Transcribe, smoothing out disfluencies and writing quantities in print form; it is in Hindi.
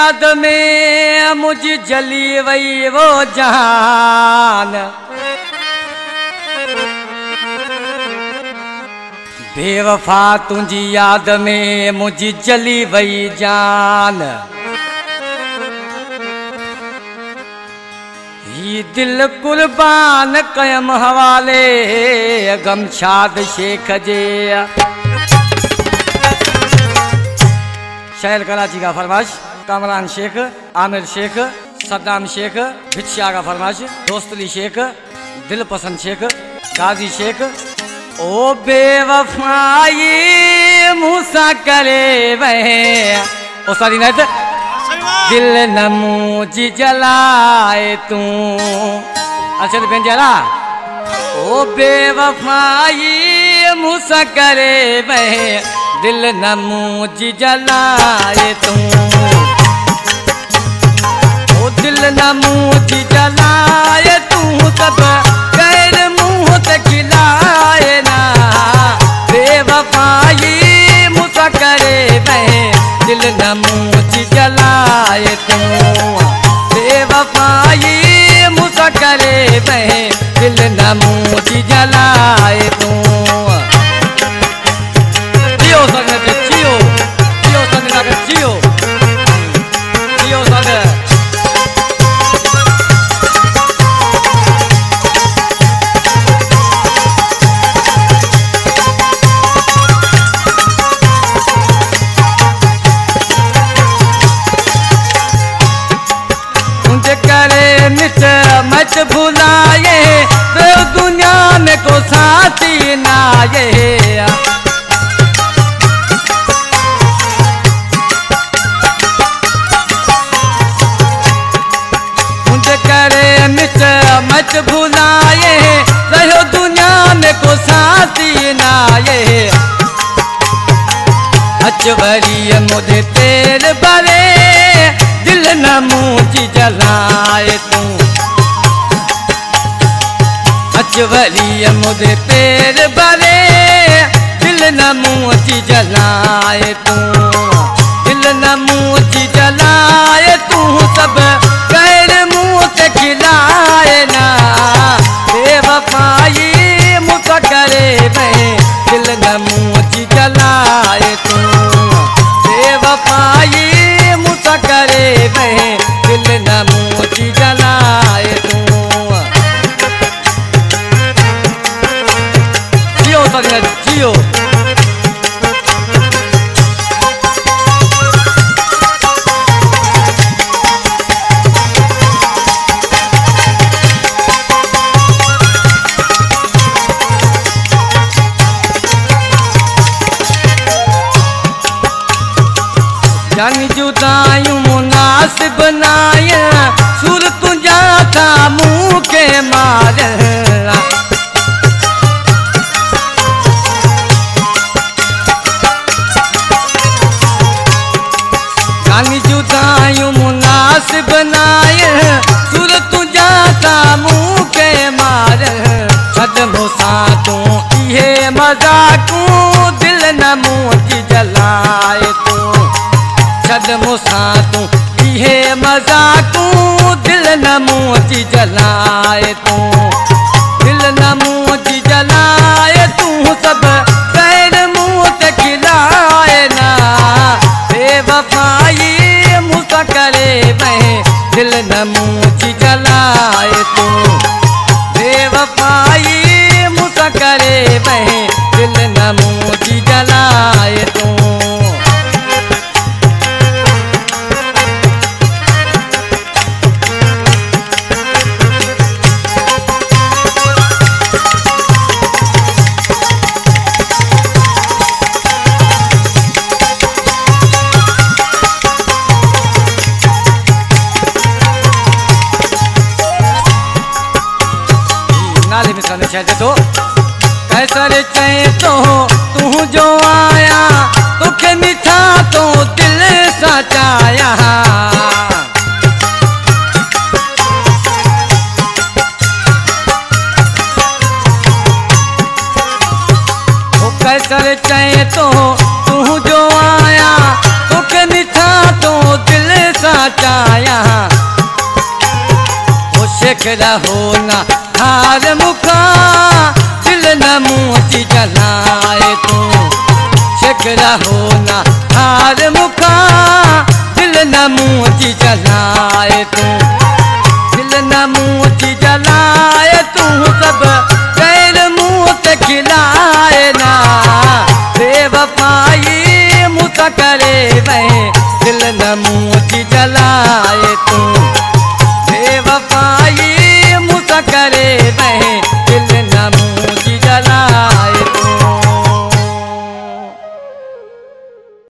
याद में मुझ जली वई वो जान, बेवफा तुझी याद में मुझ जली वई जान। ही दिल कुर्बान कयम हवाले गमशाद शेख जे। शायर कराची का फरमाश, कामरान शेख, आमिर शेख, सद्दाम शेख, भिक्षा का फरमाश, दोस्तली शेख, दिल पसंद शेख, गाजी शेख। ओ बेवफाई मूसा करे वह ओ सारी नैत दिल न मुझी जलाए तू। अच्छा तो जला ओ बेवफाई मूसा करे वह दिल न मुझी जलाए तू। ओ दिल न मुझी जलाए तू तब गैर मुँह ते खिलाए ना। बेवफाई मुझसा करे वह दिल न मुझी जलाए तू। बेवफाई मुझसा करे वह दिल न मुझी जलाए तू। जियो संग जियो, जियो संग जियो, जियो संग। करे मिट मच भुलाए तो दुनिया में को साथी नाये। मुझे करे मिट मच भुलाए तो दुनिया में को साथी नाये। अचवरी मुझे तेर बरे दिल न मुझी जलाए तू। अचवरी मुझे तेर बरे दिल न मुझी जलाए तू। दिल न मुझी जलाए तू सब गैर मुँह ते खिलाए ना। बेवफाई मुझसा करे वह दिल न मुझी जलाए तू। बेवफाई मुझसा करे वह दिल न मुझी जलाए तू। जियो सरिया जियो। जानी जुदायूं मुनासिब नाय सुर तुझा था मुँह के मार। जानी जुदायूं मुनासिब नाय सुर तुझा था मुँह के मार। छद मुसा तू इहे मजाकूं दिल न मुझी जलाए तू। छद मुसा तू इहे मजाकूं दिल न मुझी जलाए तू। दिल न मुझी जलाए तू सब गैर मुँह ते खिलाए ना। बेवफाई मुझसा करे वह दिल न मुझी जलाए तू। बेवफाई मुझसा करे वह दिल न मुझी जलाए तू। तो कैसर चए तो तू जो आया तुखे मिठा तो दिल सचाया। कैसर चए तो तू जो आया तुखे मिठा तो दिल सा शेख रहो ना हार मुखा दिल न मोती जलाए तू शेख रहो ना हार मुखा दिल न मोती जलाए तू दिल न मोती जलाए तू सब गैर मुँह से खिलाए ना बेवफाई मुझ करे मैं